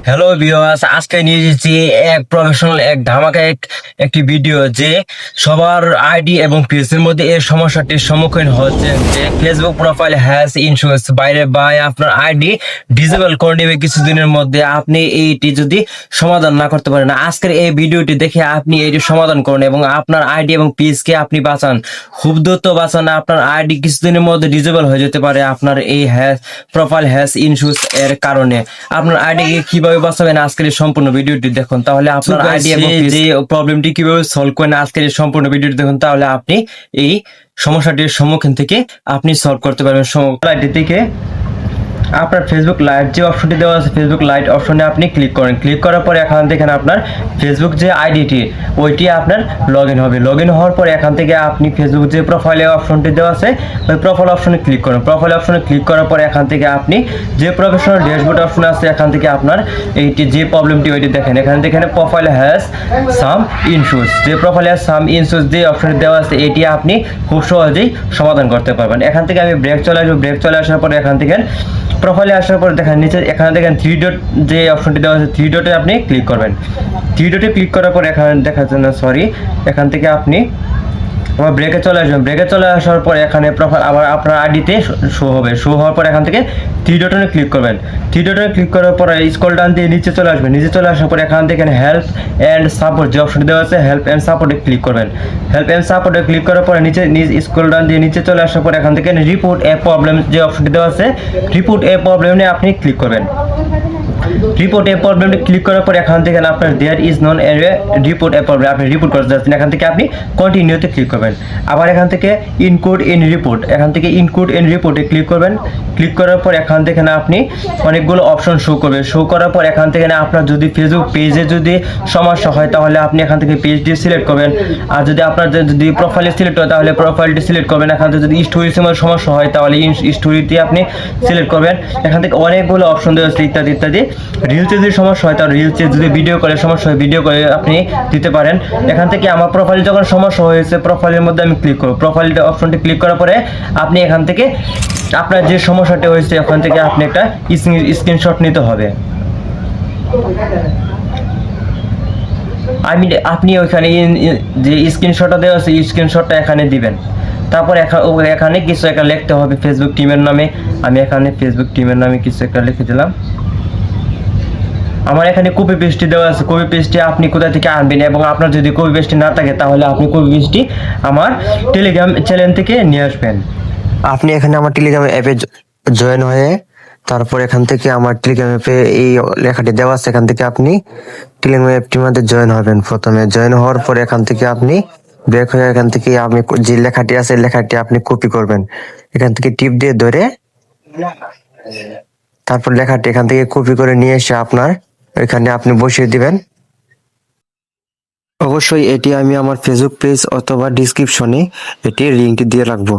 Hello viewers, আজকে নিয়ে এসেছি এক প্রফেশনাল এক ধামাকা একটি ভিডিও যে সবার আইডি এবং পেজের মধ্যে এই সমস্যাটির সম্মুখীন হচ্ছে যে ফেসবুক প্রোফাইল হ্যাজ ইনস্যুরেন্স বাইরে বা আপনার আইডি ডিসেবল করে নেবে কিছুদিনের মধ্যে। আপনি এইটি যদি সমাধান না করতে পারেন, আজকের এই ভিডিওটি দেখে আপনি এটি সমাধান করুন এবং আপনার আইডি এবং পেজকে আপনি বাঁচান, খুব দ্রুত বাঁচান। আপনার আইডি কিছুদিনের মধ্যে ডিসেবল হয়ে যেতে পারে আপনার এই প্রোফাইল হ্যাজ ইনস্যুরেন্স এর কারণে। আপনার আইডি কিভাবে বাঁচাবেন আজকের এই সম্পূর্ণ ভিডিওটি দেখুন, তাহলে আপনার আইডি এবং যে প্রবলেমটি কিভাবে সলভ করেন আজকের এই সম্পূর্ণ ভিডিওটি দেখুন, তাহলে আপনি এই সমস্যাটির সম্মুখীন থেকে আপনি সলভ করতে পারবেন। আইডি থেকে আপনার ফেসবুক লাইট যে অপশনটি দেওয়া আছে, ফেসবুক লাইট অপশনে আপনি ক্লিক করেন। ক্লিক করার পরে এখান থেকে আপনার ফেসবুক যে আইডিটি ওইটি আপনার লগ ইন হবে। লগ ইন হওয়ার পরে এখান থেকে আপনি ফেসবুক যে প্রোফাইলে অপশনটি দেওয়া আছে ওই প্রোফাইল অপশনে ক্লিক করেন। প্রোফাইল অপশনে ক্লিক করার পরে এখান থেকে আপনি যে প্রফেশনাল ড্যাশবোর্ড অপশন আছে এখান থেকে আপনার এইটি যে প্রবলেমটি ওইটি দেখেন। এখান থেকে প্রোফাইল হ্যাজ সাম ইনস্যুরেন্স, যে প্রোফাইল হ্যাজ সাম ইনস্যুরেন্স যে অপশনটি দেওয়া আছে এটি আপনি খুব সহজেই সমাধান করতে পারবেন। এখান থেকে আমি ব্রেক চলে আসবো। ব্রেক চলে আসার পরে এখান থেকে প্রোফাইলে আসার পর দেখেন নিচে এখানে দেখেন থ্রি ডট যে অপশনটি দেওয়া আছে, থ্রি ডটে আপনি ক্লিক করবেন। থ্রি ডটে ক্লিক করার পর এখানে দেখার জন্য এখান থেকে আপনি আবার ব্রেকে চলে আসবেন। ব্রেকে চলে আসার পর এখানে প্রোফাইল আবার আপনার আইডিতে শো হবে। শো হওয়ার পর এখান থেকে থ্রি ডটনে ক্লিক করবেন। থ্রি ডটনে ক্লিক করার পর স্ক্রল ডাউন দিয়ে নিচে চলে আসবেন। নিচে চলে আসার পর এখান থেকে হেল্প অ্যান্ড সাপোর্ট যে অপশনটি দেওয়া আছে হেল্প অ্যান্ড সাপোর্টে ক্লিক করবেন। হেল্প অ্যান্ড সাপোর্টে ক্লিক করার পরে নিচে স্ক্রল ডাউন দিয়ে নিচে চলে আসার পর এখান থেকে রিপোর্ট এ প্রবলেম যে অপশনটি দেওয়া আছে রিপোর্ট এ প্রবলেম নিয়ে আপনি ক্লিক করবেন। রিপোর্ট এ প্রবলেমটি ক্লিক করার পর এখান থেকে আপনার there is non a report a problem আপনি রিপোর্ট করতে যাচ্ছেন। এখান থেকে আপনি কন্টিনিউতে ক্লিক করবেন। আবার এখান থেকে ইনক্লুড ইন রিপোর্ট, এখান থেকে ইনক্লুড ইন রিপোর্টে ক্লিক করবেন। ক্লিক করার পর এখান থেকে আপনি অনেকগুলো অপশন শো করবে। শো করার পর এখান থেকে আপনার যদি ফেসবুক পেজে যদি সমস্যা হয় তাহলে আপনি এখান থেকে পেজটি সিলেক্ট করবেন। আর যদি আপনার যদি প্রোফাইলে সিলেক্ট হয় তাহলে প্রোফাইলটি সিলেক্ট করবেন। এখান থেকে যদি স্টোরি সমস্যা হয় তাহলে স্টোরিটি আপনি সিলেক্ট করবেন। এখান থেকে অনেকগুলো অপশন দেওয়া আছে ইত্যাদি ইত্যাদি। রিলসে যদি সমস্যা হয় তাহলে রিলসে যদি ভিডিও করে সমস্যা হয় ভিডিও করে আপনি দিতে পারেন। এখান থেকে আমার প্রোফাইল যখন সমস্যা হয়েছে প্রোফাইলের মধ্যে আমি ক্লিক করব। প্রোফাইলটা অপশনটি ক্লিক করার পরে আপনি এখান থেকে আপনার যে সমস্যাটা হয়েছে ওখান থেকে আপনি একটা স্ক্রিনশট নিতে হবে। আপনি ওইখানে যে স্ক্রিনশটটা দেওয়া আছে স্ক্রিনশটটা এখানে দিবেন। তারপর এখানে কিছু একটা লিখতে হবে ফেসবুক টিমের নামে। আমি এখানে ফেসবুক টিমের নামে কিছু একটা লিখে দিলাম। আমার এখানে কপি পেস্টটি দেওয়া আছে। কপি পেস্টটি আপনি কোথা থেকে আনবেন এবং আপনার যদি কপি পেস্টটি না থাকে তাহলে আপনি কপি পেস্টটি আমার টেলিগ্রাম চ্যানেল থেকে নিয়ে আসবেন। আপনি এখানে আমার টেলিগ্রাম অ্যাপে জয়েন হয়ে তারপর এখান থেকে আমার টেলিগ্রাম অ্যাপে এই লেখাটি দেওয়া আছে, এখান থেকে আপনি টেলিগ্রাম অ্যাপটির মধ্যে জয়েন হবেন। প্রথমে জয়েন হওয়ার পর এখান থেকে আপনি ব্রেক হয়ে এখান থেকে আপনি যে লেখাটি আছে লেখাটি আপনি কপি করবেন। এখান থেকে টিপ দিয়ে ধরে তারপর লেখাটি এখান থেকে কপি করে নিয়ে এসে আপনার এখানে আপনি বসিয়ে দিবেন। অবশ্যই এটি আমি আমার ফেসবুক পেজ অথবা ডিসক্রিপশনে এটির লিঙ্কটি দিয়ে রাখবো।